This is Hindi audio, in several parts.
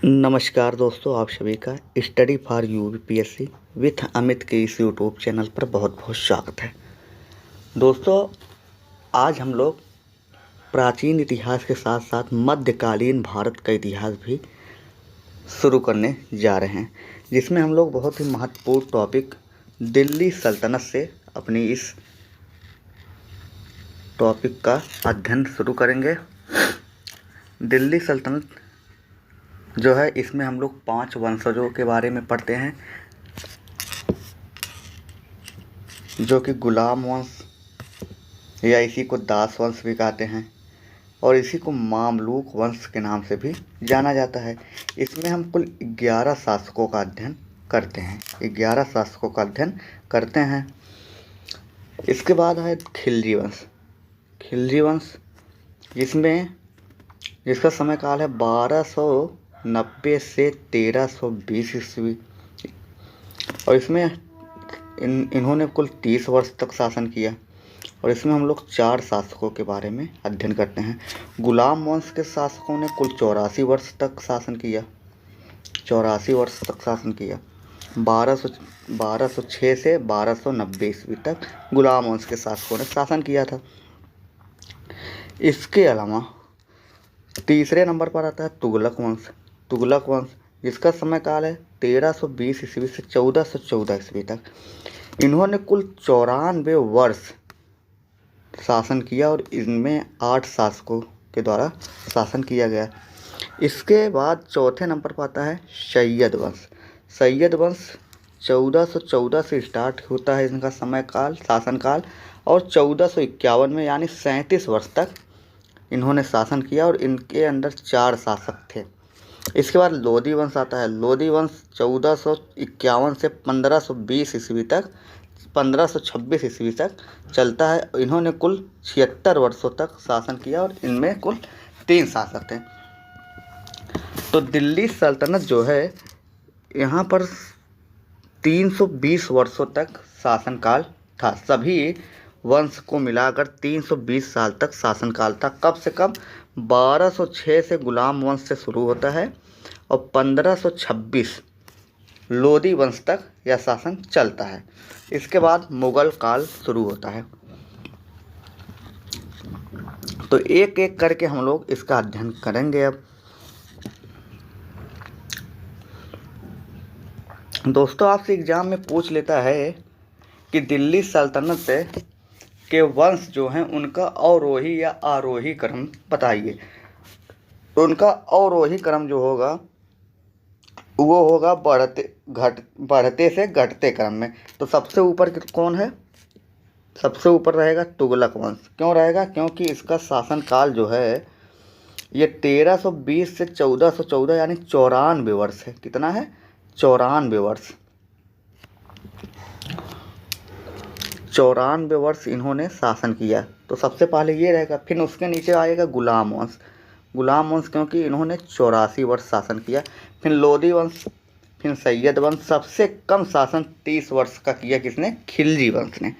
नमस्कार दोस्तों, आप सभी का study for UPSC with Amit के इस यूट्यूब चैनल पर बहुत बहुत स्वागत है। दोस्तों, आज हम लोग प्राचीन इतिहास के साथ साथ मध्यकालीन भारत का इतिहास भी शुरू करने जा रहे हैं, जिसमें हम लोग बहुत ही महत्वपूर्ण टॉपिक दिल्ली सल्तनत से अपनी इस टॉपिक का अध्ययन शुरू करेंगे। दिल्ली सल्तनत जो है, इसमें हम लोग 5 वंशजों के बारे में पढ़ते हैं, जो कि गुलाम वंश या इसी को दास वंश भी कहते हैं और इसी को मामलूक वंश के नाम से भी जाना जाता है। इसमें हम कुल 11 शासकों का अध्ययन करते हैं। 11 शासकों का अध्ययन करते हैं। इसके बाद है खिलजी वंश। खिलजी वंश जिसका समय काल है 1290 से 1320 ईस्वी और इसमें इन्होंने कुल 30 वर्ष तक शासन किया। और इसमें हम लोग 4 शासकों के बारे में अध्ययन करते हैं। गुलाम वंश के शासकों ने कुल 84 वर्ष तक शासन किया। 84 वर्ष तक शासन किया। 1206 से 1290 ईस्वी तक गुलाम वंश के शासकों ने शासन किया था। इसके अलावा तीसरे नंबर पर आता है तुगलक वंश। तुगलक वंश जिसका समय काल है 1320 ईस्वी से 1414 ईस्वी तक। इन्होंने कुल 94 वर्ष शासन किया और इनमें 8 शासकों के द्वारा शासन किया गया। इसके बाद चौथे नंबर पर आता है सैयद वंश। सैयद वंश 1414 से स्टार्ट होता है इनका समय काल, शासनकाल, और 1451 में यानी 37 वर्ष तक इन्होंने शासन किया और इनके अंदर 4 शासक थे। इसके बाद लोधी वंश आता है। लोधी वंश 1451 से 1520 ईस्वी तक 1526 ईस्वी तक चलता है। इन्होंने कुल 76 वर्षों तक शासन किया और इनमें कुल 3 शासक थे। तो दिल्ली सल्तनत जो है, यहाँ पर 320 वर्षों तक शासनकाल था। सभी वंश को मिलाकर 320 साल तक शासनकाल था। कब से कब? 1206 से गुलाम वंश से शुरू होता है और 1526 लोधी वंश तक यह शासन चलता है। इसके बाद मुगल काल शुरू होता है। तो एक एक करके हम लोग इसका अध्ययन करेंगे। अब दोस्तों, आपसे एग्जाम में पूछ लेता है कि दिल्ली सल्तनत के वंश जो हैं उनका अवरोही या आरोही क्रम बताइए। तो उनका अवरोही क्रम जो होगा वो होगा बढ़ते से घटते क्रम में। तो सबसे ऊपर कौन है? सबसे ऊपर रहेगा तुगलक वंश। क्यों रहेगा? क्योंकि इसका शासनकाल जो है ये 1320 से 1414 यानी 94 वर्ष है। कितना है? 94 वर्ष। 94 वर्ष इन्होंने शासन किया। तो सबसे पहले ये रहेगा। फिर उसके नीचे आएगा गुलाम वंश। गुलाम वंश क्योंकि इन्होंने 84 वर्ष शासन किया। फिर लोधी वंश, फिर सैयद वंश। सबसे कम शासन 30 वर्ष का किया किसने? खिलजी वंश ने।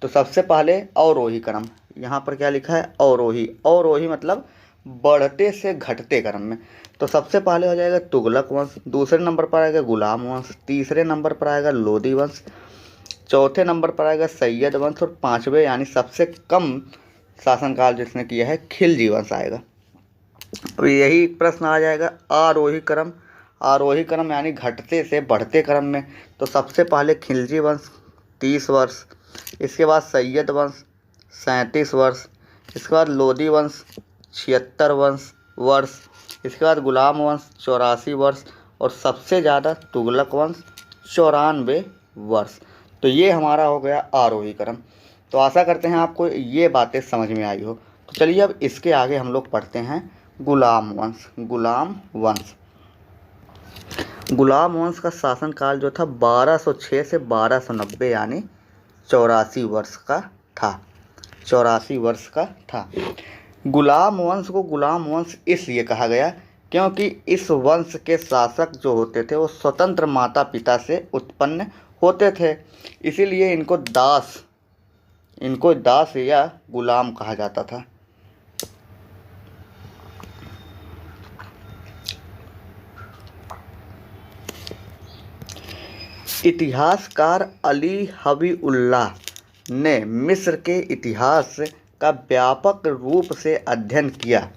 तो सबसे पहले अवरोही क्रम, यहाँ पर क्या लिखा है? अवरोही। अवरोही मतलब बढ़ते से घटते क्रम में। तो सबसे पहले हो जाएगा तुगलक वंश, दूसरे नंबर पर आएगा गुलाम वंश, तीसरे नंबर पर आएगा लोधी वंश, चौथे नंबर पर आएगा सैयद वंश और 5वें यानी सबसे कम शासनकाल जिसने किया है खिलजी वंश आएगा। अब यही प्रश्न आ जाएगा आरोही क्रम। आरोही क्रम यानी घटते से बढ़ते क्रम में। तो सबसे पहले खिलजी वंश 30 वर्ष, इसके बाद सैयद वंश 37 वर्ष, इसके बाद लोधी वंश 76 वर्ष, इसके बाद गुलाम वंश 84 वर्ष और सबसे ज़्यादा तुगलक वंश 94 वर्ष। तो ये हमारा हो गया आरोही क्रम। तो आशा करते हैं आपको ये बातें समझ में आई हो। तो चलिए अब इसके आगे हम लोग पढ़ते हैं गुलाम वंश। गुलाम वंश। गुलाम वंश का शासनकाल जो था 1206 से 1290 यानी 84 वर्ष का था। 84 वर्ष का था। गुलाम वंश को गुलाम वंश इसलिए कहा गया क्योंकि इस वंश के शासक जो होते थे वो स्वतंत्र माता पिता से उत्पन्न होते थे। इसीलिए इनको दास या गुलाम कहा जाता था। इतिहासकार अली हबीउल्लाह ने मिस्र के इतिहास का व्यापक रूप से अध्ययन किया।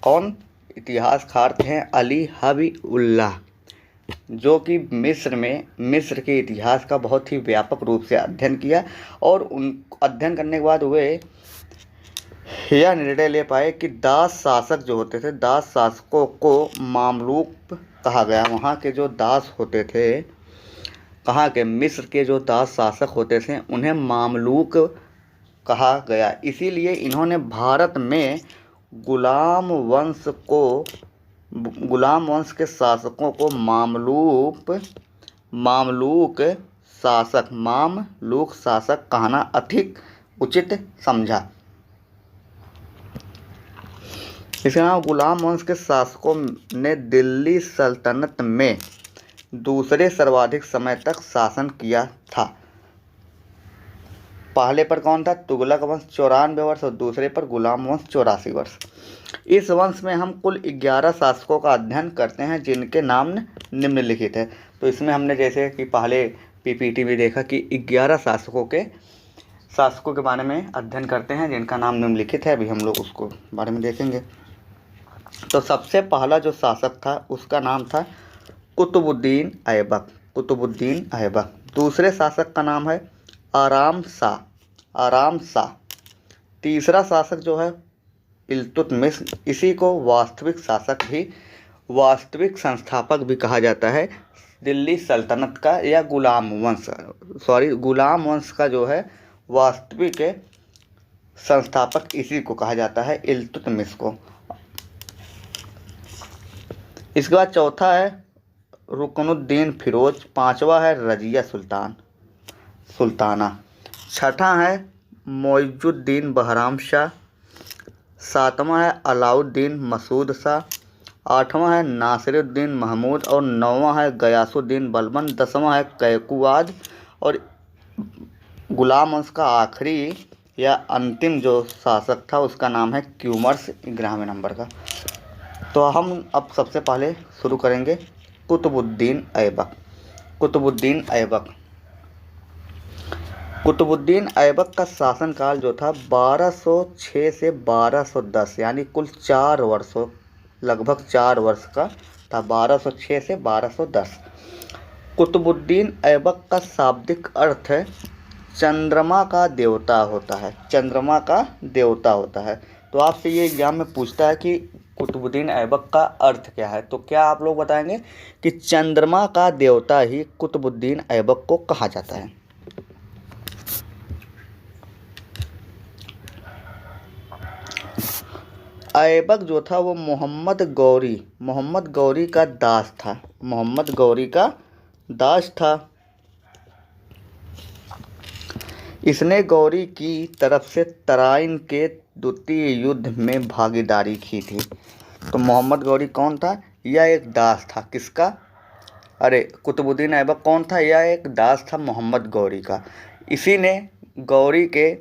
कौन इतिहासकार थे? अली हबीउल्लाह, जो कि मिस्र के इतिहास का बहुत ही व्यापक रूप से अध्ययन किया और उन अध्ययन करने के बाद वे यह निर्णय ले पाए कि दास शासक जो होते थे, दास शासकों को मामलूक कहा गया। वहाँ के जो दास होते थे, कहाँ के? मिस्र के जो दास शासक होते थे उन्हें मामलूक कहा गया। इसीलिए इन्होंने भारत में गुलाम वंश के शासकों को मामलूक शासक कहना अधिक उचित समझा। इसके अलावा गुलाम वंश के शासकों ने दिल्ली सल्तनत में दूसरे सर्वाधिक समय तक शासन किया था। पहले पर कौन था? तुगलक वंश 94 वर्ष और दूसरे पर गुलाम वंश 84 वर्ष। इस वंश में हम कुल 11 शासकों का अध्ययन करते हैं जिनके नाम निम्नलिखित है। तो इसमें हमने जैसे कि पहले पीपीटी में देखा कि 11 शासकों के बारे में अध्ययन करते हैं जिनका नाम निम्नलिखित है। अभी हम लोग उसको बारे में देखेंगे। तो सबसे पहला जो शासक था उसका नाम था कुतुबुद्दीन ऐबक। दूसरे शासक का नाम है आराम शाह। तीसरा शासक जो है इल्तुतमिश, इसी को वास्तविक संस्थापक भी कहा जाता है दिल्ली सल्तनत का, या गुलाम वंश का जो है वास्तविक संस्थापक इसी को कहा जाता है, इल्तुतमिश को। इसके बाद चौथा है रुकनुद्दीन फिरोज, पांचवा है रजिया सुल्ताना, छठा है मोइजुद्दीन बहराम शाह, सातवां है अलाउद्दीन मसूद शाह, आठवां है नासिरुद्दीन महमूद और नौवां है गयासुद्दीन बलबन, 10वां है कैकुवाद और गुलाम वंश का आखिरी या अंतिम जो शासक था उसका नाम है क्यूमर्स 11वें नंबर का। तो हम अब सबसे पहले शुरू करेंगे कुतुबुद्दीन ऐबक का शासनकाल जो था 1206 से 1210, यानी कुल 4 वर्षों, लगभग 4 वर्ष का था, 1206 से 1210। कुतुबुद्दीन ऐबक का शाब्दिक अर्थ है चंद्रमा का देवता होता है। तो आपसे ये एग्जाम में पूछता है कि कुतुबुद्दीन ऐबक का अर्थ क्या है, तो क्या आप लोग बताएंगे कि चंद्रमा का देवता ही कुतुबुद्दीन ऐबक को कहा जाता है। ऐबक जो था वो मोहम्मद गौरी का दास था। इसने गौरी की तरफ से तराइन के द्वितीय युद्ध में भागीदारी की थी। तो मोहम्मद गौरी कौन था? यह एक दास था। किसका? कुतुबुद्दीन ऐबक कौन था? यह एक दास था मोहम्मद गौरी का। इसी ने गौरी के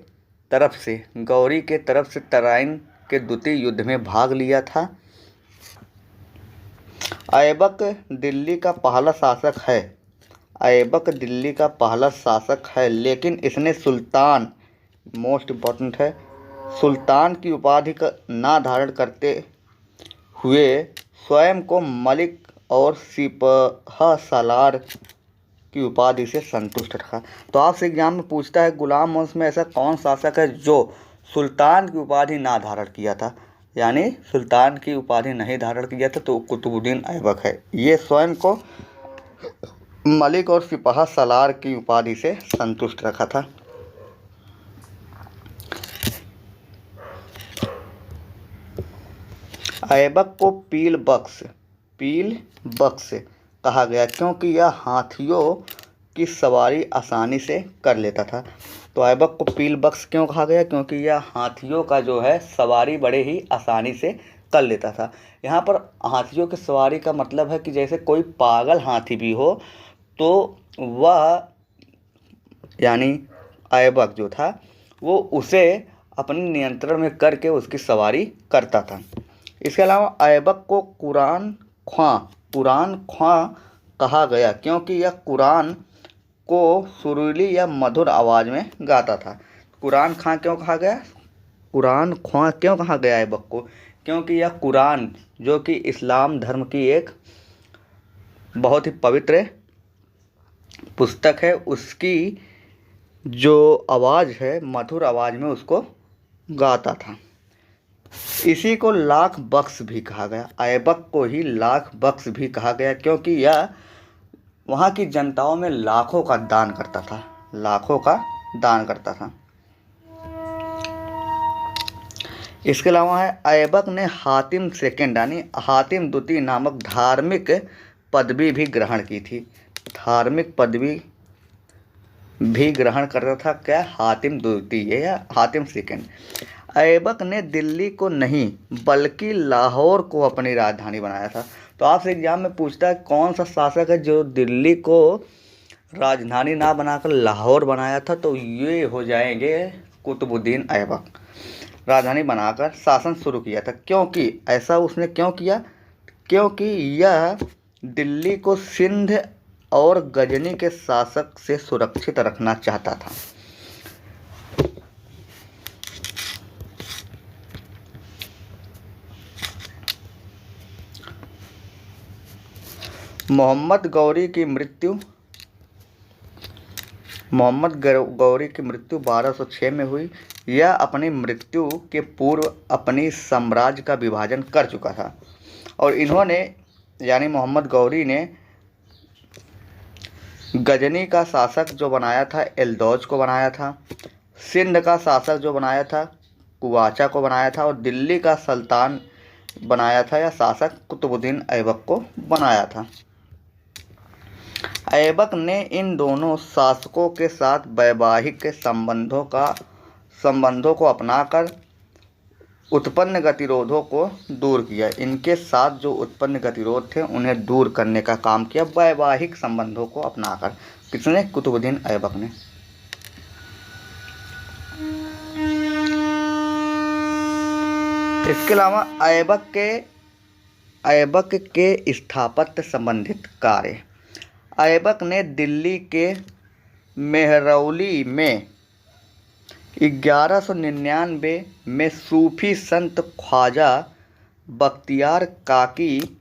तरफ से तराइन के द्वितीय युद्ध में भाग लिया था। ऐबक दिल्ली का पहला शासक है, लेकिन इसने सुल्तान की उपाधि का ना धारण करते हुए स्वयं को मलिक और सिपह सालार की उपाधि से संतुष्ट रखा। तो आपसे एग्जाम में पूछता है गुलाम वंश में ऐसा कौन शासक है जो सुल्तान की उपाधि ना धारण किया था, यानी सुल्तान की उपाधि नहीं धारण किया था, तो कुतुबुद्दीन ऐबक है। ये स्वयं को मलिक और सिपह सालार की उपाधि से संतुष्ट रखा था। ऐबक को पील बख्श कहा गया क्योंकि यह हाथियों की सवारी आसानी से कर लेता था। तो ऐबक को पील बख्श क्यों कहा गया? क्योंकि यह हाथियों का जो है सवारी बड़े ही आसानी से कर लेता था। यहाँ पर हाथियों की सवारी का मतलब है कि जैसे कोई पागल हाथी भी हो तो वह, यानी ऐबक जो था वो उसे अपने नियंत्रण में करके उसकी सवारी करता था। इसके अलावा ऐबक को कुरान ख्वां कहा गया क्योंकि यह कुरान को सुरीली या मधुर आवाज़ में गाता था। कुरान खां क्यों कहा गया? कुरान खां क्यों कहा गया ऐबक को? क्योंकि यह कुरान जो कि इस्लाम धर्म की एक बहुत ही पवित्र पुस्तक है, उसकी जो आवाज़ है मधुर आवाज़ में उसको गाता था। इसी को लाख बख्श भी कहा गया। ऐबक को ही लाख बख्श भी कहा गया क्योंकि यह वहाँ की जनताओं में लाखों का दान करता था, लाखों का दान करता था। इसके अलावा है ऐबक ने हातिम सेकंड यानी हातिम द्वितीय नामक धार्मिक पदवी भी ग्रहण की थी। धार्मिक पदवी भी ग्रहण करता था क्या? हातिम द्वितीय या हातिम सेकंड। ऐबक ने दिल्ली को नहीं बल्कि लाहौर को अपनी राजधानी बनाया था। तो आपसे एग्जाम में पूछता है कौन सा शासक है जो दिल्ली को राजधानी ना बनाकर लाहौर बनाया था, तो ये हो जाएंगे कुतुबुद्दीन ऐबक। राजधानी बनाकर शासन शुरू किया था। क्योंकि ऐसा उसने क्यों किया? क्योंकि यह दिल्ली को सिंध और गजनी के शासक से सुरक्षित रखना चाहता था। मोहम्मद गौरी की मृत्यु 1206 में हुई। यह अपनी मृत्यु के पूर्व अपनी साम्राज्य का विभाजन कर चुका था और इन्होंने यानी मोहम्मद गौरी ने गजनी का शासक जो बनाया था एलदौज को बनाया था, सिंध का शासक जो बनाया था कुवाचा को बनाया था और दिल्ली का सुल्तान बनाया था या शासक कुतुबुद्दीन ऐबक को बनाया था। ऐबक ने इन दोनों शासकों के साथ वैवाहिक संबंधों को अपनाकर उत्पन्न गतिरोधों को दूर किया। इनके साथ जो उत्पन्न गतिरोध थे उन्हें दूर करने का काम किया वैवाहिक संबंधों को अपनाकर। किसने? कुतुबुद्दीन ऐबक ने। इसके अलावा ऐबक के स्थापत्य संबंधित कार्य। ऐबक ने दिल्ली के मेहरौली में 1199 में सूफी संत ख्वाजा बख्तियार काकी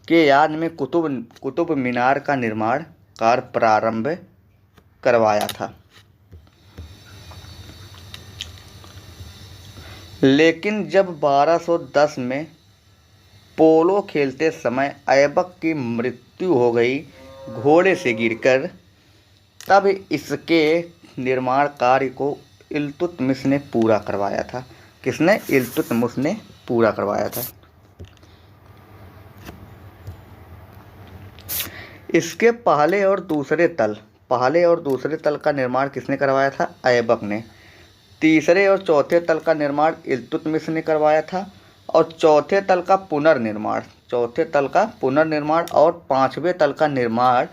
के याद में कुतुब मीनार का निर्माण कार्य प्रारंभ करवाया था। लेकिन जब 1210 में पोलो खेलते समय ऐबक की मृत्यु हो गई घोड़े से गिरकर, तब इसके निर्माण कार्य को इल्तुतमिश ने पूरा करवाया था। किसने? इल्तुतमिश ने पूरा करवाया था। इसके पहले और दूसरे तल का निर्माण किसने करवाया था? ऐबक ने। तीसरे और चौथे तल का निर्माण इल्तुतमिश ने करवाया था और चौथे तल का पुनर्निर्माण और पांचवें तल का निर्माण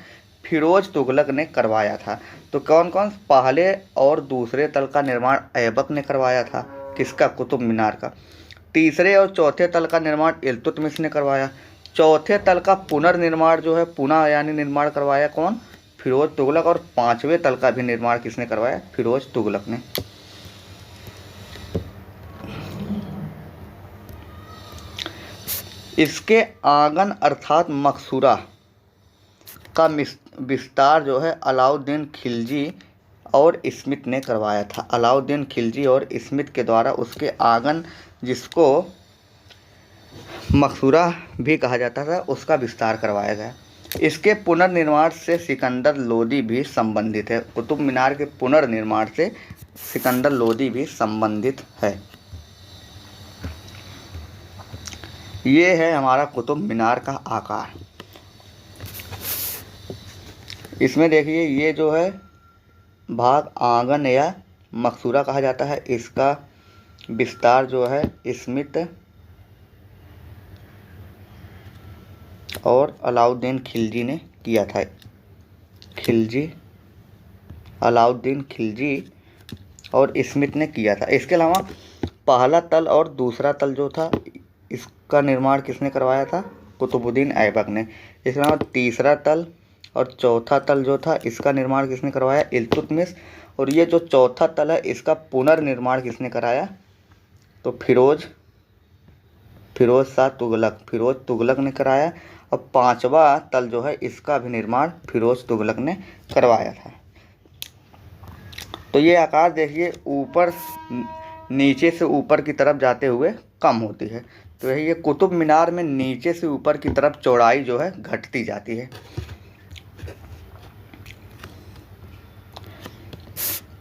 फिरोज तुगलक ने करवाया था। तो कौन कौन? पहले और दूसरे तल का निर्माण ऐबक ने करवाया था। किसका? कुतुब मीनार का। तीसरे और चौथे तल का निर्माण इल्तुतमिश ने करवाया। चौथे तल का पुनर्निर्माण जो है पुनः यानी निर्माण करवाया कौन? फिरोज तुगलक। और पांचवें तल का भी निर्माण किसने करवाया? फिरोज तुगलक ने। इसके आंगन अर्थात मकसूरा का विस्तार जो है अलाउद्दीन खिलजी और स्मिथ ने करवाया था। अलाउद्दीन खिलजी और स्मिथ के द्वारा उसके आंगन, जिसको मकसूरा भी कहा जाता था, उसका विस्तार करवाया गया। इसके पुनर्निर्माण से सिकंदर लोदी भी संबंधित है। कुतुब मीनार के पुनर्निर्माण से सिकंदर लोदी भी संबंधित है। ये है हमारा कुतुब मीनार का आकार। इसमें देखिए ये जो है भाग आंगन या मकसूरा कहा जाता है। इसका विस्तार जो है स्मिथ और अलाउद्दीन खिलजी ने किया था। अलाउद्दीन खिलजी और स्मिथ ने किया था। इसके अलावा पहला तल और दूसरा तल जो था इसका निर्माण किसने करवाया था? कुतुबुद्दीन ऐबक ने। इसके अलावा तीसरा तल और चौथा तल जो था इसका निर्माण किसने करवाया? इल्तुतमिश। और ये जो चौथा तल है इसका पुनर्निर्माण किसने कराया? तो फिरोज शाह तुगलक, फिरोज तुगलक ने कराया। और पांचवा तल जो है इसका भी निर्माण फिरोज तुगलक ने करवाया था। तो ये आकार देखिए ऊपर नीचे से ऊपर की तरफ जाते हुए कम होती है। तो ये कुतुब मीनार में नीचे से ऊपर की तरफ चौड़ाई जो है घटती जाती है।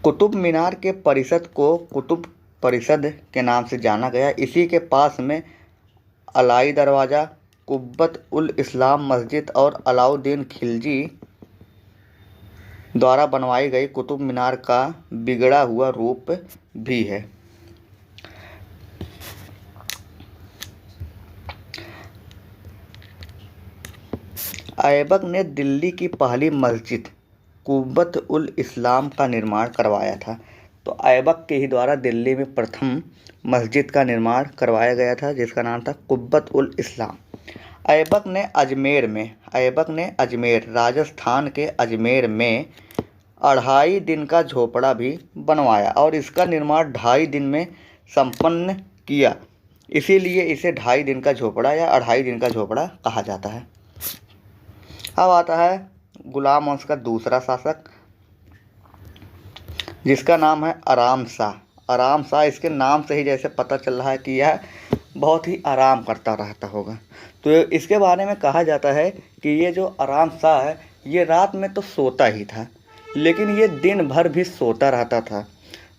कुतुब मीनार के परिसद को कुतुब परिसद के नाम से जाना गया। इसी के पास में अलाई दरवाज़ा, कुब्बत उल इस्लाम मस्जिद और अलाउद्दीन खिलजी द्वारा बनवाई गई कुतुब मीनार का बिगड़ा हुआ रूप भी है। ऐबक ने दिल्ली की पहली मस्जिद कुब्बत उल इस्लाम का निर्माण करवाया था। तो ऐबक के ही द्वारा दिल्ली में प्रथम मस्जिद का निर्माण करवाया गया था जिसका नाम था कुब्बत उल इस्लाम। ऐबक ने अजमेर राजस्थान के अजमेर में 2.5 दिन का झोपड़ा भी बनवाया और इसका निर्माण 2.5 दिन में संपन्न किया। इसीलिए इसे 2.5 दिन का झोपड़ा या 2.5 दिन का झोपड़ा कहा जाता है। अब आता है गुलाम वंश का दूसरा शासक जिसका नाम है आराम शाह। आराम शाह, इसके नाम से ही जैसे पता चल रहा है कि यह बहुत ही आराम करता रहता होगा। तो इसके बारे में कहा जाता है कि ये जो आराम शाह है ये रात में तो सोता ही था लेकिन ये दिन भर भी सोता रहता था,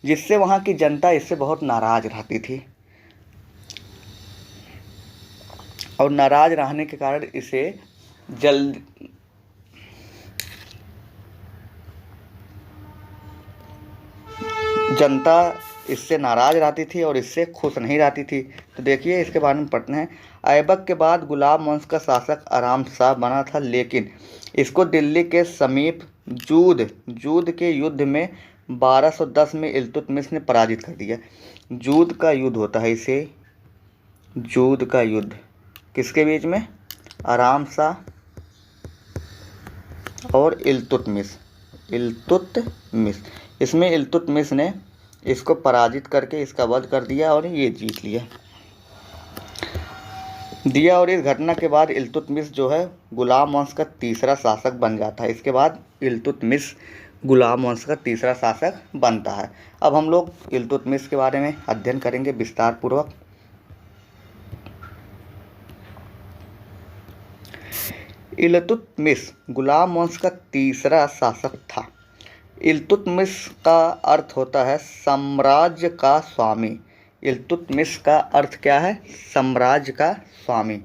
जिससे वहाँ की जनता इससे बहुत नाराज़ रहती थी और नाराज़ रहने के कारण इसे जनता इससे नाराज़ रहती थी और इससे खुश नहीं रहती थी। तो देखिए इसके बारे में पढ़ते हैं। ऐबक के बाद गुलाम वंश का शासक आराम शाह बना था लेकिन इसको दिल्ली के समीप जूद के युद्ध में 1210 में इल्तुतमिश ने पराजित कर दिया। जूद का युद्ध होता है इसे, जूद का युद्ध किसके बीच में? आराम शाह और इल्तुतमिश। इसमें इल्तुतमिश ने इसको पराजित करके इसका वध कर दिया और ये जीत दिया और इस घटना के बाद इल्तुतमिश जो है गुलाम वंश का तीसरा शासक बन जाता है। इसके बाद इल्तुतमिश गुलाम वंश का तीसरा शासक बनता है। अब हम लोग इल्तुतमिश के बारे में अध्ययन करेंगे विस्तार पूर्वक। इल्तुतमिश गुलाम वंश का तीसरा शासक था। इल्तुतमिश का अर्थ होता है साम्राज्य का स्वामी। इल्तुतमिश का अर्थ क्या है? साम्राज्य का स्वामी।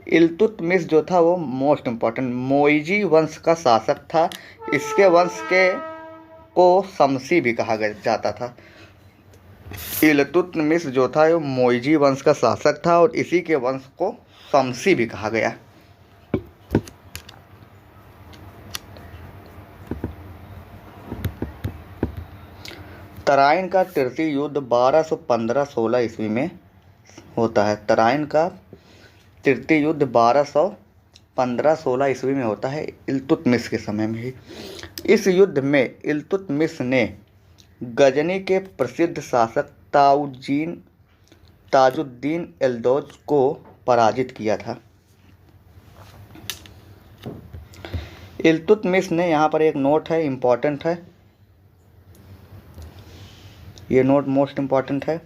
इल्तुतमिश जो था वो मोस्ट इम्पॉर्टेंट मोइजी वंश का शासक था। इसके वंश को शमसी भी कहा जाता था। इल्तुतमिश जो था वो मोइजी वंश का शासक था और इसी के वंश को शमसी भी कहा गया। तराइन का तृतीय युद्ध 1215-16 ईस्वी में होता है। तराइन का तृतीय युद्ध 1215-16 ईस्वी में होता है इल्तुतमिश के समय में ही। इस युद्ध में इल्तुतमिश ने गजनी के प्रसिद्ध शासक ताजुद्दीन एल्दौज को पराजित किया था। इल्तुतमिश ने, यहाँ पर एक नोट है, इम्पॉर्टेंट है, ये नोट मोस्ट इम्पॉर्टेंट है।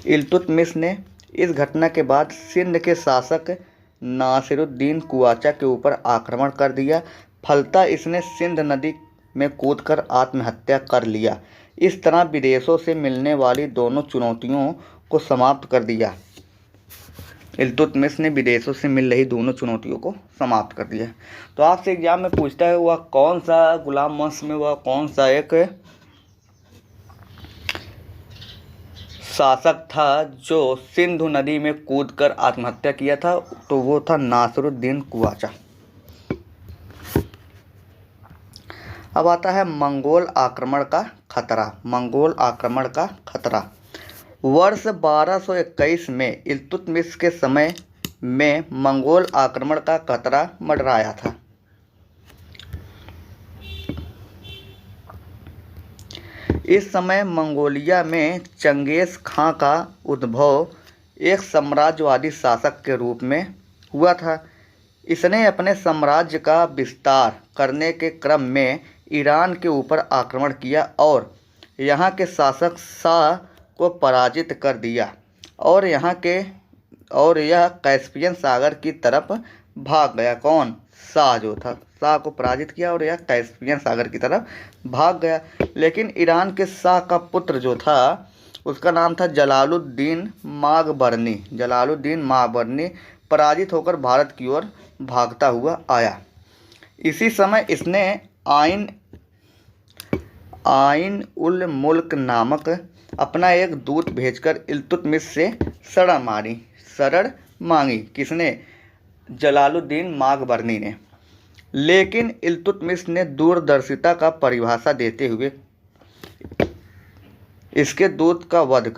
इल्तुतमिश ने इस घटना के बाद सिंध के शासक नासिरुद्दीन कुआचा के ऊपर आक्रमण कर दिया। फलतः इसने सिंध नदी में कूदकर आत्महत्या कर लिया। इस तरह विदेशों से मिलने वाली दोनों चुनौतियों को समाप्त कर दिया। इल्तुतमिश ने विदेशों से मिल रही दोनों चुनौतियों को समाप्त कर दिया। तो आपसे एग्जाम में पूछता है वह कौन सा गुलाम वंश में वह कौन सा एक शासक था जो सिंधु नदी में कूदकर आत्महत्या किया था? तो वो था नासिरुद्दीन कुआचा। अब आता है मंगोल आक्रमण का खतरा। मंगोल आक्रमण का खतरा वर्ष 1221 में इल्तुतमिश के समय में मंगोल आक्रमण का खतरा मंडराया था। इस समय मंगोलिया में चंगेज खां का उद्भव एक साम्राज्यवादी शासक के रूप में हुआ था। इसने अपने साम्राज्य का विस्तार करने के क्रम में ईरान के ऊपर आक्रमण किया और यहाँ के शासक शाह को पराजित कर दिया और यह कैस्पियन सागर की तरफ भाग गया। कौन? शाह जो था, शाह को पराजित किया और यह कैस्पियन सागर की तरफ भाग गया। लेकिन ईरान के शाह का पुत्र जो था उसका नाम था जलालुद्दीन मागबरनी। जलालुद्दीन मागबरनी पराजित होकर भारत की ओर भागता हुआ आया। इसी समय इसने आइन उल मुल्क नामक अपना एक दूत भेजकर इल्तुतमिश से शरण मांगी। किसने? जलालुद्दीन मागबरनी ने। लेकिन इल्तुतमिश ने दूरदर्शिता का परिभाषा देते हुए इसके दूत का वध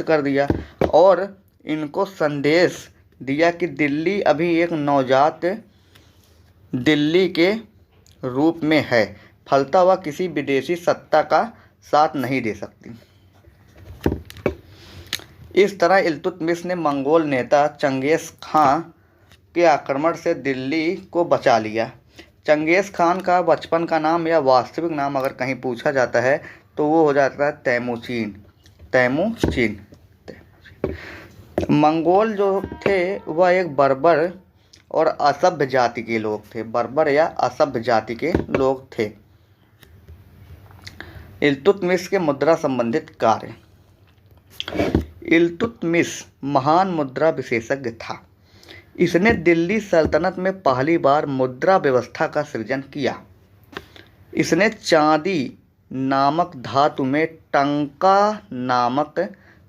कर दिया और इनको संदेश दिया कि दिल्ली अभी एक नवजात दिल्ली के रूप में है, फलता हुआ किसी विदेशी सत्ता का साथ नहीं दे सकती। इस तरह इल्तुतमिश ने मंगोल नेता चंगेज खां के आक्रमण से दिल्ली को बचा लिया। चंगेज खान का बचपन का नाम या वास्तविक नाम अगर कहीं पूछा जाता है तो वो हो जाता है तैमूचिन। मंगोल जो थे वह एक बर्बर और असभ्य जाति के लोग थे। बर्बर या असभ्य जाति के लोग थे। इल्तुतमिश के मुद्रा संबंधित कार्य। इल्तुतमिश महान मुद्रा विशेषज्ञ था। इसने दिल्ली सल्तनत में पहली बार मुद्रा व्यवस्था का सृजन किया। इसने चांदी नामक धातु में टंका नामक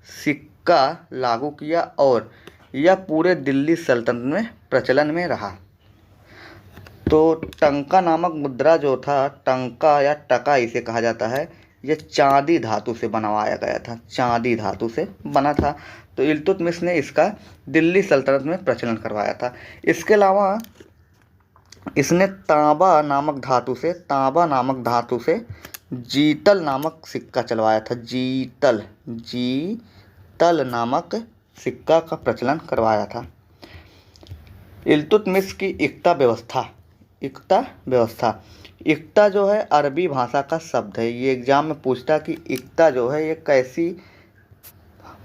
सिक्का लागू किया और यह पूरे दिल्ली सल्तनत में प्रचलन में रहा। तो टंका नामक मुद्रा जो था, टंका या टका इसे कहा जाता है, यह चांदी धातु से बनवाया गया था, चांदी धातु से बना था। तो इल्तुतमिश ने इसका दिल्ली सल्तनत में प्रचलन करवाया था। इसके अलावा इसने तांबा नामक धातु से जीतल नामक सिक्का चलवाया था। जीतल नामक सिक्का का प्रचलन करवाया था। इल्तुतमिश की इक्ता व्यवस्था जो है अरबी भाषा का शब्द है। ये एग्जाम में पूछता कि इक्ता जो है ये कैसी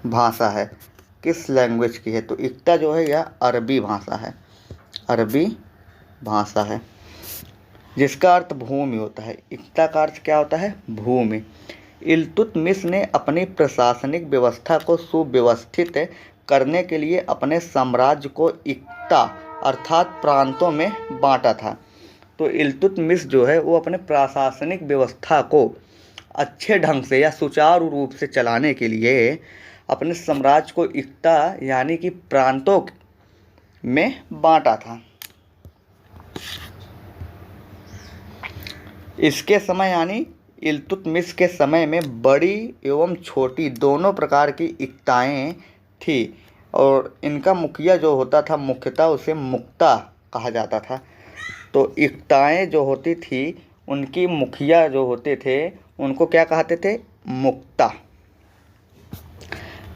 भाषा है, किस लैंग्वेज की है। तो इक्ता जो है यह अरबी भाषा है जिसका अर्थ भूमि होता है। इक्ता का अर्थ क्या होता है? भूमि। इल्तुतमिश ने अपनी प्रशासनिक व्यवस्था को सुव्यवस्थित करने के लिए अपने साम्राज्य को इक्ता अर्थात प्रांतों में बांटा था। तो इल्तुतमिश जो है वो अपने प्रशासनिक व्यवस्था को अच्छे ढंग से या सुचारू रूप से चलाने के लिए अपने साम्राज्य को इक्ता यानी कि प्रांतों में बांटा था। इसके समय यानी इल्तुतमिश के समय में बड़ी एवं छोटी दोनों प्रकार की इक्ताएँ थी और इनका मुखिया जो होता था मुख्यतः उसे मुक्ता कहा जाता था। तो इक्ताएँ जो होती थी उनकी मुखिया जो होते थे उनको क्या कहते थे? मुक्ता।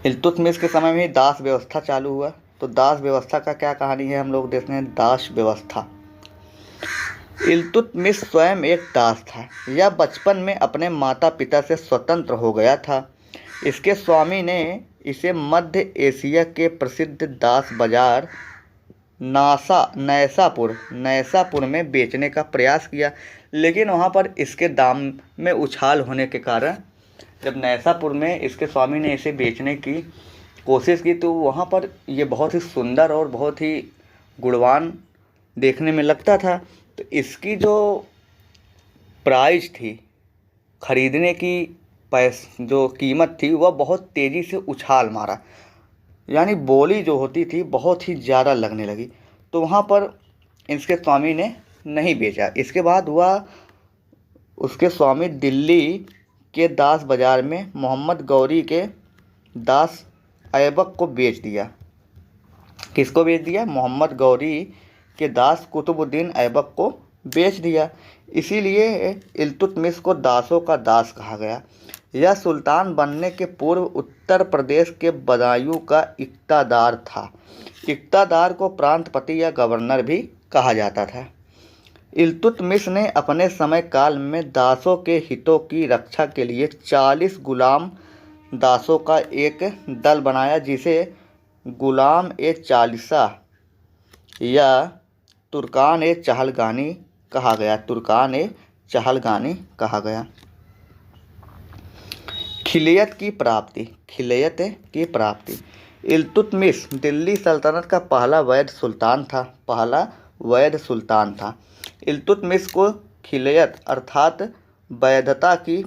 इल्तुतमिश के समय में दास व्यवस्था चालू हुआ। तो दास व्यवस्था का क्या कहानी है हम लोग देखते हैं। दास व्यवस्था। इल्तुतमिश स्वयं एक दास था। यह बचपन में अपने माता पिता से स्वतंत्र हो गया था। इसके स्वामी ने इसे मध्य एशिया के प्रसिद्ध दास बाजार नैसापुर में बेचने का प्रयास किया, लेकिन वहाँ पर इसके दाम में उछाल होने के कारण जब नैसापुर में इसके स्वामी ने इसे बेचने की कोशिश की तो वहाँ पर ये बहुत ही सुंदर और बहुत ही गुणवान देखने में लगता था। तो इसकी जो प्राइस थी, खरीदने की जो कीमत थी वह बहुत तेज़ी से उछाल मारा, यानी बोली जो होती थी बहुत ही ज़्यादा लगने लगी। तो वहाँ पर इसके स्वामी ने नहीं बेचा। इसके बाद उसके स्वामी दिल्ली के दास बाज़ार में मोहम्मद गौरी के दास ऐबक को बेच दिया। किसको बेच दिया? मोहम्मद गौरी के दास कुतुबुद्दीन ऐबक को बेच दिया। इसीलिए इल्तुतमिश को दासों का दास कहा गया। यह सुल्तान बनने के पूर्व उत्तर प्रदेश के बदायूं का इक़्तादार था। इक़्तादार को प्रांतपति या गवर्नर भी कहा जाता था। इल्तुतमिश ने अपने समय काल में दासों के हितों की रक्षा के लिए 40 गुलाम दासों का एक दल बनाया, जिसे गुलाम ए चालीसा या तुर्कान ए चहलगानी कहा गया। तुर्कान ए चहलगानी कहा गया। खिलियत की प्राप्ति। खिलियत की प्राप्ति। इल्तुतमिश दिल्ली सल्तनत का पहला वैध सुल्तान था। पहला वैध सुल्तान था। इल्तुतमिश को खिलियत अर्थात वैधता की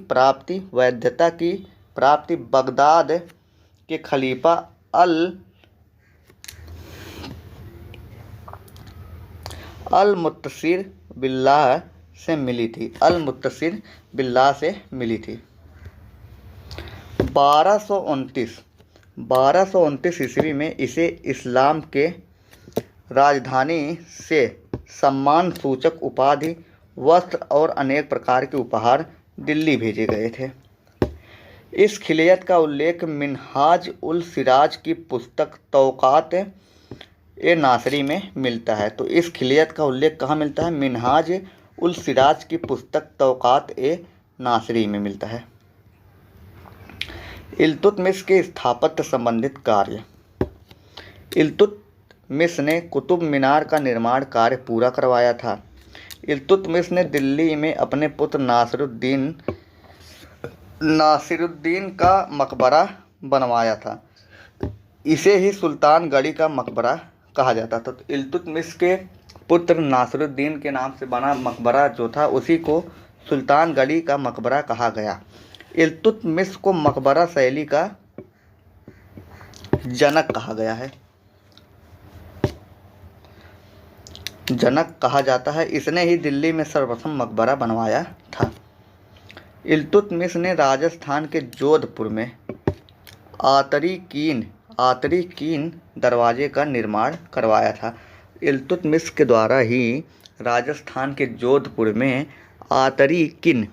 प्राप्ति बगदाद के खलीफा अल-मुत्तसिर बिल्लाह से मिली थी। अल-मुत्तसिर बिल्लाह से मिली थी। 1229 ईस्वी में इसे इस्लाम के राजधानी से सम्मान सूचक उपाधि, वस्त्र और अनेक प्रकार के उपहार दिल्ली भेजे गए थे। इस खिलियत का उल्लेख मिन्हाज उल सिराज की पुस्तक तौक़ात ए नासरी में मिलता है। तो इस खिलियत का उल्लेख कहाँ मिलता है? मिन्हाज उल सिराज की पुस्तक तौक़ात ए नासरी में मिलता है। इल्तुतमिश के स्थापत्य संबंधित कार्य। इल्तुतमिश ने कुतुब मीनार का निर्माण कार्य पूरा करवाया था। इल्तुतमिश ने दिल्ली में अपने पुत्र नासिरुद्दीन का मकबरा बनवाया था। इसे ही सुल्तानगढ़ी का मकबरा कहा जाता था। तो इल्तुतमिश के पुत्र नासिरुद्दीन के नाम से बना मकबरा जो था, उसी को सुल्तानगढ़ी का मकबरा कहा गया। इल्तुतमिश को मकबरा शैली का जनक कहा गया है। जनक कहा जाता है। इसने ही दिल्ली में सर्वप्रथम मकबरा बनवाया था। इल्तुतमिश ने राजस्थान के जोधपुर में आतरी कीन दरवाजे का निर्माण करवाया था। इल्तुतमिश के द्वारा ही राजस्थान के जोधपुर में आतरी किन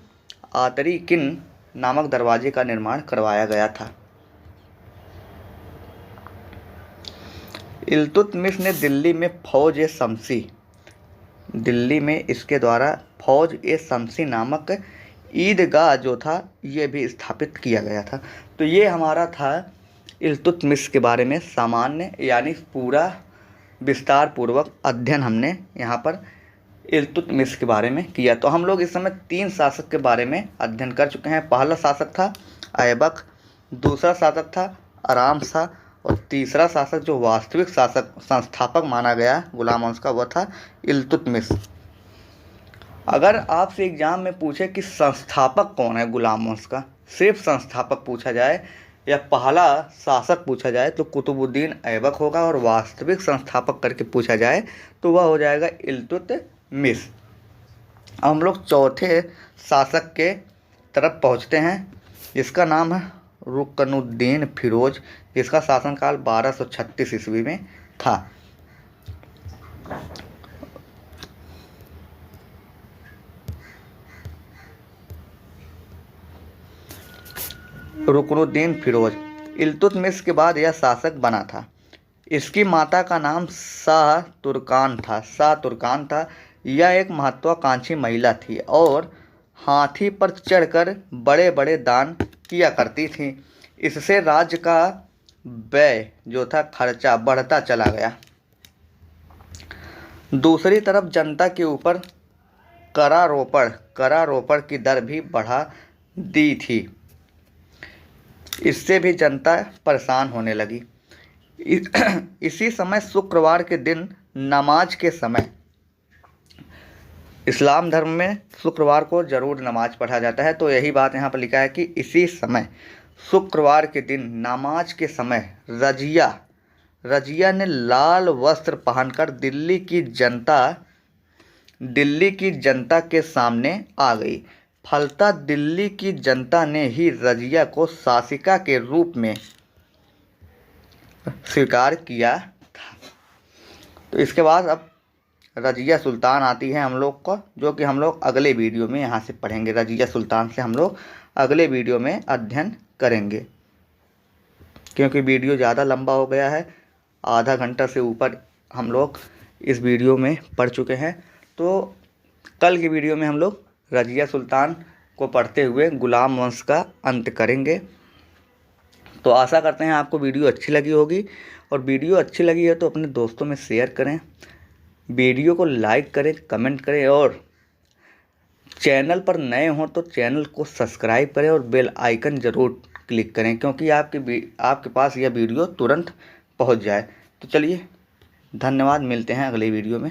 नामक दरवाजे का निर्माण करवाया गया था। इल्तुतमिश ने दिल्ली में इसके द्वारा फौज-ए-शमसी नामक ईदगाह जो था, ये भी स्थापित किया गया था। तो ये हमारा था इल्तुतमिश के बारे में सामान्य यानी पूरा विस्तार पूर्वक अध्ययन हमने यहाँ पर इल्तुतमिश के बारे में किया। तो हम लोग इस समय 3 शासक के बारे में अध्ययन कर चुके हैं। पहला शासक था ऐबक, दूसरा शासक था आराम शाह और तीसरा शासक जो वास्तविक शासक संस्थापक माना गया गुलाम वंश का, वह था इल्तुतमिश। अगर आपसे एग्जाम में पूछे कि संस्थापक कौन है गुलाम वंश का, सिर्फ संस्थापक पूछा जाए या पहला शासक पूछा जाए तो कुतुबुद्दीन ऐबक होगा, और वास्तविक संस्थापक करके पूछा जाए तो वह हो जाएगा इल्तुतमिश। अब हम लोग चौथे शासक के तरफ पहुंचते हैं, जिसका नाम है रुकनुद्दीन फिरोज, जिसका शासनकाल 1236 ईस्वी में था। रुकनुद्दीन फिरोज इल्तुतमिश के बाद यह शासक बना था। इसकी माता का नाम शाह तुर्कान था। यह एक महत्वाकांक्षी महिला थी और हाथी पर चढ़कर बड़े बड़े दान किया करती थी। इससे राज्य का व्यय जो था, खर्चा बढ़ता चला गया। दूसरी तरफ जनता के ऊपर करारोपण की दर भी बढ़ा दी थी। इससे भी जनता परेशान होने लगी। इसी समय शुक्रवार के दिन नमाज के समय, इस्लाम धर्म में शुक्रवार को जरूर नमाज पढ़ा जाता है, तो यही बात यहाँ पर लिखा है कि इसी समय शुक्रवार के दिन नमाज के समय रजिया ने लाल वस्त्र पहनकर दिल्ली की जनता के सामने आ गई। फलतः दिल्ली की जनता ने ही रजिया को शासिका के रूप में स्वीकार किया था। तो इसके बाद अब रज़िया सुल्तान आती है हम लोग को, जो कि हम लोग अगले वीडियो में यहाँ से पढ़ेंगे। रज़िया सुल्तान से हम लोग अगले वीडियो में अध्ययन करेंगे, क्योंकि वीडियो ज़्यादा लंबा हो गया है, आधा घंटा से ऊपर हम लोग इस वीडियो में पढ़ चुके हैं। तो कल की वीडियो में हम लोग रज़िया सुल्तान को पढ़ते हुए गुलाम वंश का अंत करेंगे। तो आशा करते हैं आपको वीडियो अच्छी लगी होगी, और वीडियो अच्छी लगी है तो अपने दोस्तों में शेयर करें, वीडियो को लाइक करें, कमेंट करें, और चैनल पर नए हों तो चैनल को सब्सक्राइब करें और बेल आइकन ज़रूर क्लिक करें, क्योंकि आपके पास यह वीडियो तुरंत पहुंच जाए। तो चलिए, धन्यवाद, मिलते हैं अगले वीडियो में।